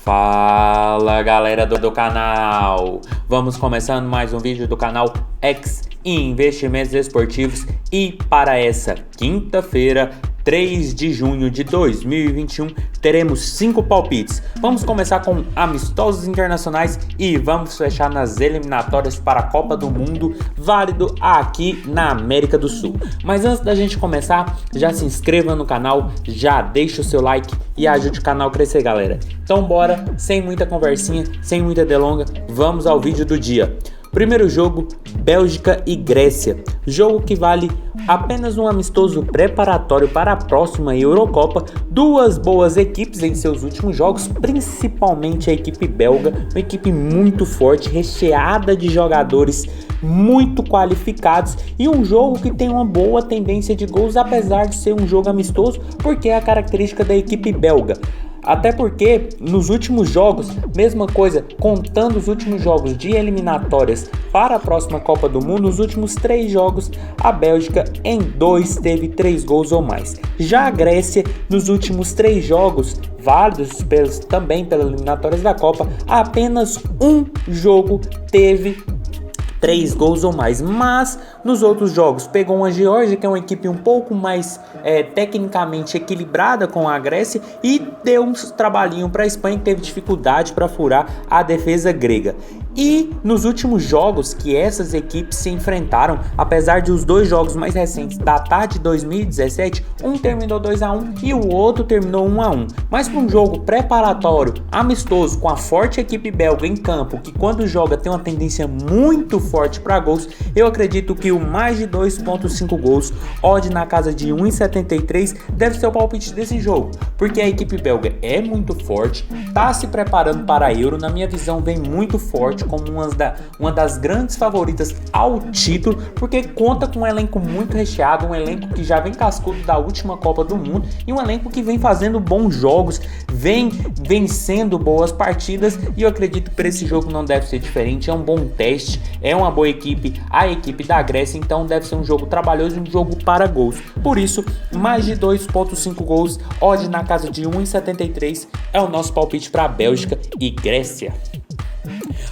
Fala galera do canal, vamos começando mais um vídeo do canal X Investimentos Esportivos e para essa quinta-feira, 3 de junho de 2021, teremos 5 palpites. Vamos começar com amistosos internacionais e vamos fechar nas eliminatórias para a Copa do Mundo, válido aqui na América do Sul. Mas antes da gente começar, já se inscreva no canal, já deixa o seu like e ajude o canal a crescer, galera. Então bora, sem muita conversinha, sem muita delonga, vamos ao vídeo do dia. Primeiro jogo, Bélgica e Grécia. Jogo que vale apenas um amistoso preparatório para a próxima Eurocopa. Duas boas equipes em seus últimos jogos, principalmente a equipe belga, uma equipe muito forte, recheada de jogadores muito qualificados e um jogo que tem uma boa tendência de gols, apesar de ser um jogo amistoso, porque é a característica da equipe belga. Até porque nos últimos jogos, mesma coisa, contando os últimos jogos de eliminatórias para a próxima Copa do Mundo, nos últimos 3 jogos, a Bélgica em 2 teve 3 gols ou mais. Já a Grécia, nos últimos 3 jogos, válidos também pelas eliminatórias da Copa, apenas um jogo teve 3 gols ou mais, mas nos outros jogos pegou uma Geórgia, que é uma equipe um pouco mais tecnicamente equilibrada com a Grécia, e deu um trabalhinho para a Espanha, que teve dificuldade para furar a defesa grega. E nos últimos jogos que essas equipes se enfrentaram, apesar de os 2 jogos mais recentes datar de 2017, um terminou 2-1 e o outro terminou 1-1. Mas para um jogo preparatório, amistoso, com a forte equipe belga em campo, que quando joga tem uma tendência muito forte para gols, eu acredito que o mais de 2.5 gols, odd na casa de 1,73, deve ser o palpite desse jogo, porque a equipe belga é muito forte, está se preparando para a Euro, na minha visão vem muito forte, como uma das grandes favoritas ao título, porque conta com um elenco muito recheado, um elenco que já vem cascudo da última Copa do Mundo e um elenco que vem fazendo bons jogos, vem vencendo boas partidas, e eu acredito que para esse jogo não deve ser diferente. É um bom teste, é uma boa equipe, a equipe da Grécia, então deve ser um jogo trabalhoso e um jogo para gols. Por isso, mais de 2.5 gols, odd na casa de 1,73 é o nosso palpite para Bélgica e Grécia.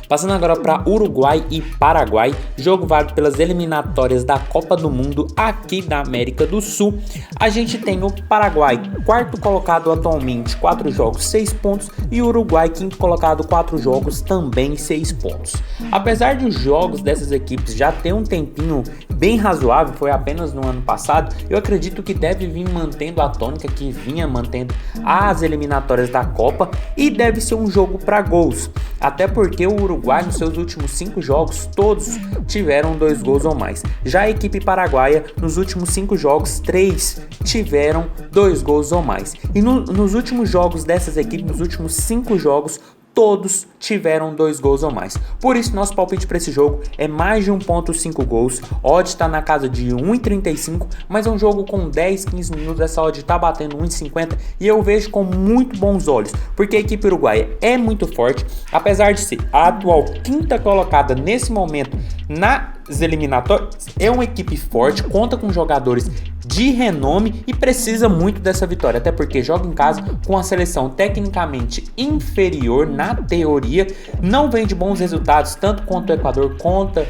Passando agora para Uruguai e Paraguai, jogo válido pelas eliminatórias da Copa do Mundo aqui da América do Sul. A gente tem o Paraguai, quarto colocado atualmente, 4 jogos, 6 pontos, e o Uruguai, quinto colocado, 4 jogos, também 6 pontos. Apesar de os jogos dessas equipes já ter um tempinho bem razoável, foi apenas no ano passado, eu acredito que deve vir mantendo a tônica que vinha mantendo as eliminatórias da Copa, e deve ser um jogo para gols, até porque o Uruguai nos seus últimos 5 jogos todos tiveram 2 gols ou mais. Já a equipe paraguaia nos últimos 5 jogos 3 tiveram 2 gols ou mais. E nos últimos jogos dessas equipes, nos últimos 5 jogos, todos tiveram 2 gols ou mais. Por isso, nosso palpite para esse jogo é mais de 1.5 gols. Odd está na casa de 1,35, mas é um jogo com 10, 15 minutos. Essa odd está batendo 1,50 e eu vejo com muito bons olhos, porque a equipe uruguaia é muito forte, apesar de ser a atual quinta colocada nesse momento nas eliminatórias. É uma equipe forte, conta com jogadores de renome e precisa muito dessa vitória, até porque joga em casa com a seleção tecnicamente inferior na teoria, não vem de bons resultados tanto contra o Equador quanto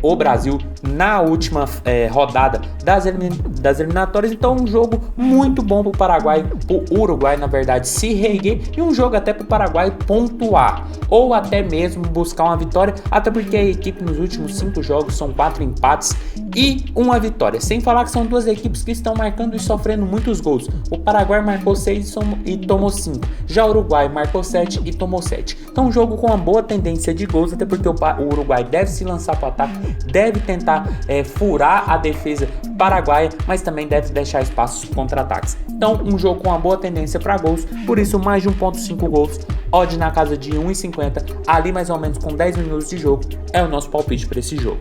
o Brasil na última rodada das eliminatórias. Então um jogo muito bom para o Paraguai, para o Uruguai na verdade se reerguer, e um jogo até para o Paraguai pontuar ou até mesmo buscar uma vitória, até porque a equipe nos últimos 5 jogos são 4 empates e uma vitória, sem falar que são duas equipes que estão marcando e sofrendo muitos gols. O Paraguai marcou 6 e tomou 5, já o Uruguai marcou 7 e tomou 7. Então um jogo com uma boa tendência de gols, até porque o Uruguai deve se lançar para o ataque, deve tentar furar a defesa paraguaia, mas também deve deixar espaços para contra-ataques. Então um jogo com uma boa tendência para gols, por isso mais de 1.5 gols, odd na casa de 1,50, ali mais ou menos com 10 minutos de jogo, é o nosso palpite para esse jogo.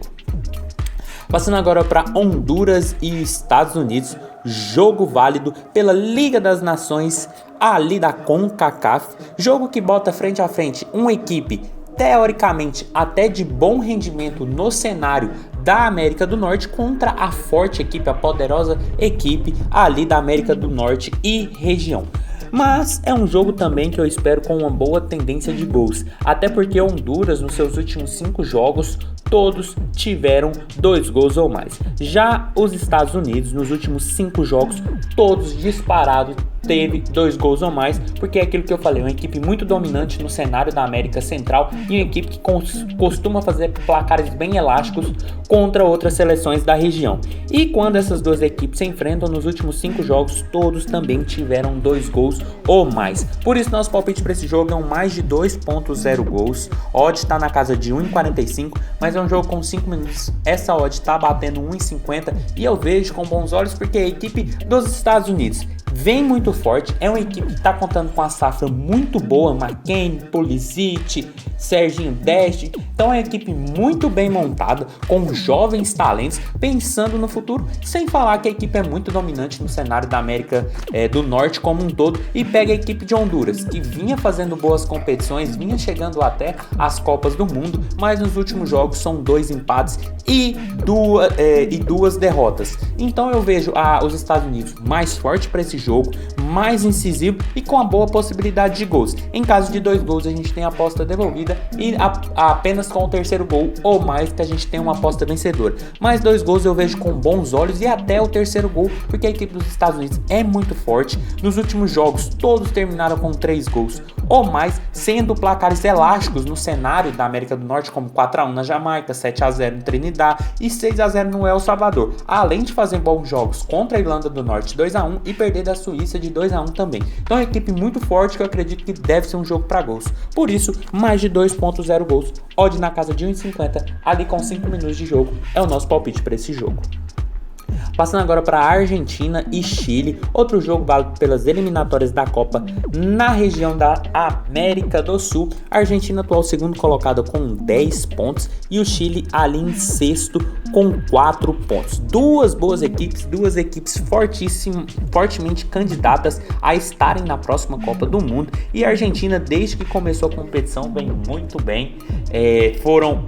Passando agora para Honduras e Estados Unidos, jogo válido pela Liga das Nações ali da CONCACAF, jogo que bota frente a frente uma equipe teoricamente até de bom rendimento no cenário da América do Norte contra a forte equipe, a poderosa equipe ali da América do Norte e região. Mas é um jogo também que eu espero com uma boa tendência de gols, até porque Honduras nos seus últimos 5 jogos todos tiveram 2 gols ou mais. Já os Estados Unidos nos últimos 5 jogos todos disparados teve 2 gols ou mais, porque é aquilo que eu falei, uma equipe muito dominante no cenário da América Central e uma equipe que costuma fazer placares bem elásticos contra outras seleções da região. E quando essas duas equipes se enfrentam nos últimos 5 jogos, todos também tiveram 2 gols ou mais. Por isso nosso palpite para esse jogo é um mais de 2.0 gols. A odd está na casa de 1,45, mas é um jogo com 5 minutos. Essa odd está batendo 1,50 e eu vejo com bons olhos porque a equipe dos Estados Unidos vem muito forte, é uma equipe que está contando com uma safra muito boa, McKennie, Pulisic, Serginho Dest, então é uma equipe muito bem montada, com jovens talentos, pensando no futuro, sem falar que a equipe é muito dominante no cenário da América do Norte como um todo, e pega a equipe de Honduras, que vinha fazendo boas competições, vinha chegando até as Copas do Mundo, mas nos últimos jogos são 2 empates e 2 derrotas, então eu vejo os Estados Unidos mais forte para esse jogo, mais incisivo e com a boa possibilidade de gols. Em caso de 2 gols a gente tem a aposta devolvida e apenas com o terceiro gol ou mais que a gente tem uma aposta vencedora. Mais 2 gols eu vejo com bons olhos e até o terceiro gol, porque a equipe dos Estados Unidos é muito forte. Nos últimos jogos todos terminaram com 3 gols ou mais, sendo placares elásticos no cenário da América do Norte, como 4-1 na Jamaica, 7-0 no Trinidad e 6-0 no El Salvador, além de fazer bons jogos contra a Irlanda do Norte 2-1 e perder da Suíça de 2-1 também. Então é uma equipe muito forte que eu acredito que deve ser um jogo para gols. Por isso, mais de 2.0 gols, odd na casa de 1,50, ali com 5 minutos de jogo, é o nosso palpite para esse jogo. Passando agora para Argentina e Chile, outro jogo válido pelas eliminatórias da Copa na região da América do Sul. A Argentina atual segundo colocada com 10 pontos e o Chile ali em sexto com 4 pontos. Duas boas equipes, duas equipes fortemente candidatas a estarem na próxima Copa do Mundo. E a Argentina, desde que começou a competição, vem muito bem. Foram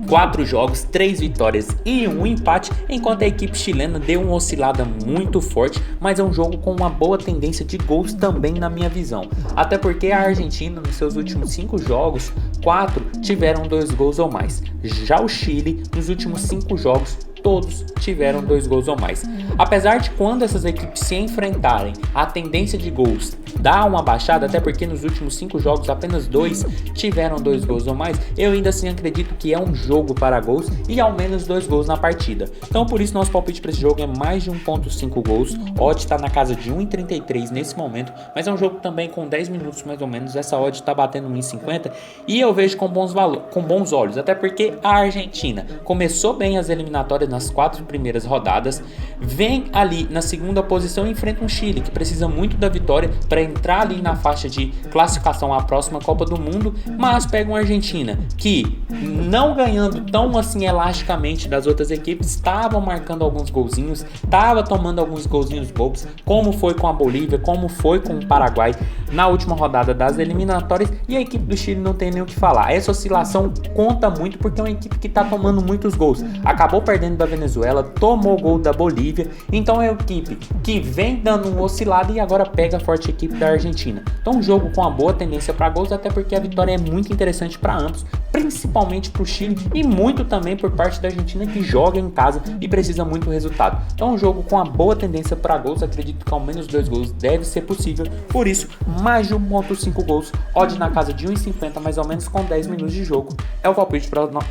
4 jogos, 3 vitórias e 1 empate, enquanto a equipe chilena deu uma oscilada muito forte, mas é um jogo com uma boa tendência de gols também na minha visão. Até porque a Argentina, nos seus últimos 5 jogos, 4 tiveram 2 gols ou mais. Já o Chile, nos últimos 5 jogos, todos tiveram 2 gols ou mais. Apesar de quando essas equipes se enfrentarem, a tendência de gols dá uma baixada, até porque nos últimos 5 jogos apenas 2 tiveram 2 gols ou mais, eu ainda assim acredito que é um jogo para gols e ao menos 2 gols na partida. Então por isso nosso palpite para esse jogo é mais de 1.5 gols, odd está na casa de 1,33 nesse momento, mas é um jogo também com 10 minutos mais ou menos, essa odd está batendo 1,50 e eu vejo com bons olhos, até porque a Argentina começou bem as eliminatórias nas 4 primeiras rodadas, vem ali na segunda posição e enfrenta um Chile que precisa muito da vitória para entrar ali na faixa de classificação à próxima Copa do Mundo, mas pega uma Argentina que, não ganhando tão assim elasticamente das outras equipes, estava marcando alguns golzinhos, estava tomando alguns golzinhos bobos, como foi com a Bolívia, como foi com o Paraguai na última rodada das eliminatórias, e a equipe do Chile não tem nem o que falar. Essa oscilação conta muito porque é uma equipe que está tomando muitos gols, acabou perdendo da Venezuela, tomou gol da Bolívia, então é uma equipe que vem dando um oscilado e agora pega a forte equipe da Argentina. Então um jogo com uma boa tendência para gols, até porque a vitória é muito interessante para ambos, principalmente para o Chile e muito também por parte da Argentina que joga em casa e precisa muito do resultado. Então um jogo com uma boa tendência para gols, acredito que ao menos 2 gols deve ser possível, por isso mais de 1.5 gols, odd na casa de 1,50 mais ou menos com 10 minutos de jogo, é o palpite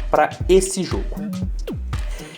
para esse jogo.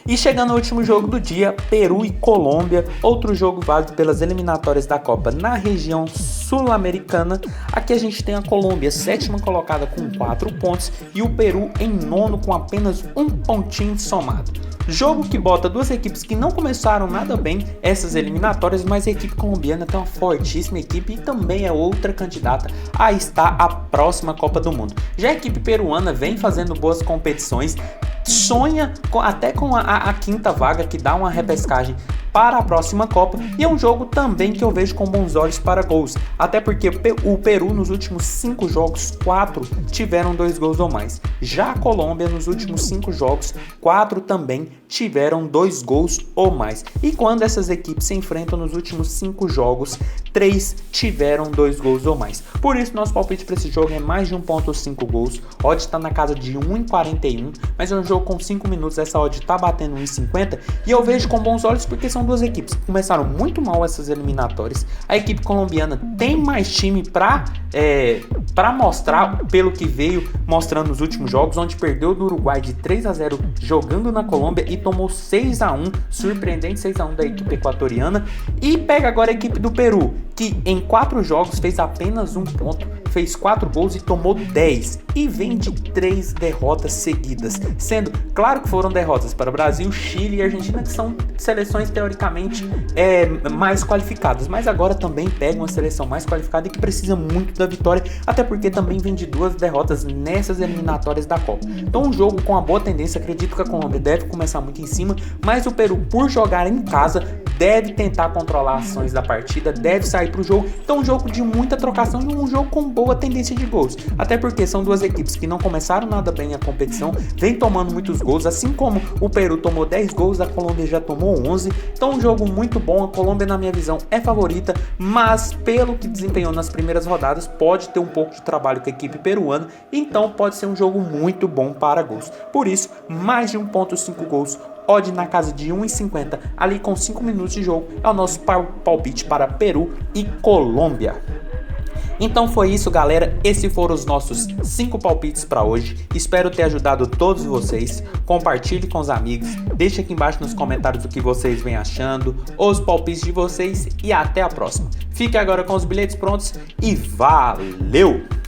E chegando ao último jogo do dia, Peru e Colômbia, outro jogo válido pelas eliminatórias da Copa na região sul-americana. Aqui a gente tem a Colômbia, 7ª colocada com 4 pontos e o Peru em 9º com apenas 1 pontinho somado. Jogo que bota duas equipes que não começaram nada bem essas eliminatórias, mas a equipe colombiana tem uma fortíssima equipe e também é outra candidata a estar à próxima Copa do Mundo. Já a equipe peruana vem fazendo boas competições, sonha até com a 5ª vaga, que dá uma repescagem para a próxima Copa, e é um jogo também que eu vejo com bons olhos para gols, até porque o Peru nos últimos 5 jogos, 4 tiveram 2 gols ou mais. Já a Colômbia nos últimos 5 jogos, 4 também tiveram 2 gols ou mais. E quando essas equipes se enfrentam nos últimos 5 jogos, 3 tiveram 2 gols ou mais. Por isso, nosso palpite para esse jogo é mais de 1.5 gols. A odd está na casa de 1,41, mas é um jogo com 5 minutos, essa odd está batendo 1,50, e eu vejo com bons olhos porque são duas equipes que começaram muito mal essas eliminatórias. A equipe colombiana tem mais time para mostrar pelo que veio mostrando nos últimos jogos, onde perdeu do Uruguai de 3-0 jogando na Colômbia e tomou 6-1, surpreendente 6-1 da equipe equatoriana, e pega agora a equipe do Peru, que em 4 jogos fez apenas 1 ponto, fez 4 gols e tomou 10, e vem de 3 derrotas seguidas, sendo claro que foram derrotas para Brasil, Chile e Argentina, que são seleções teoricamente mais qualificadas, mas agora também pega uma seleção mais qualificada e que precisa muito da vitória, até porque também vem de 2 derrotas nessas eliminatórias da Copa. Então um jogo com a boa tendência, acredito que a Colômbia deve começar muito em cima, mas o Peru, por jogar em casa, deve tentar controlar as ações da partida, deve sair para o jogo. Então um jogo de muita trocação e um jogo com boa tendência de gols, até porque são duas equipes que não começaram nada bem a competição, vem tomando muitos gols, assim como o Peru tomou 10 gols, a Colômbia já tomou 11, então um jogo muito bom. A Colômbia, na minha visão, é favorita, mas pelo que desempenhou nas primeiras rodadas, pode ter um pouco de trabalho com a equipe peruana, então pode ser um jogo muito bom para gols. Por isso, mais de 1.5 gols, odd na casa de 1,50, ali com 5 minutos de jogo, é o nosso palpite para Peru e Colômbia. Então foi isso, galera, esses foram os nossos 5 palpites para hoje, espero ter ajudado todos vocês. Compartilhe com os amigos, deixe aqui embaixo nos comentários o que vocês vêm achando, os palpites de vocês, e até a próxima. Fique agora com os bilhetes prontos e valeu!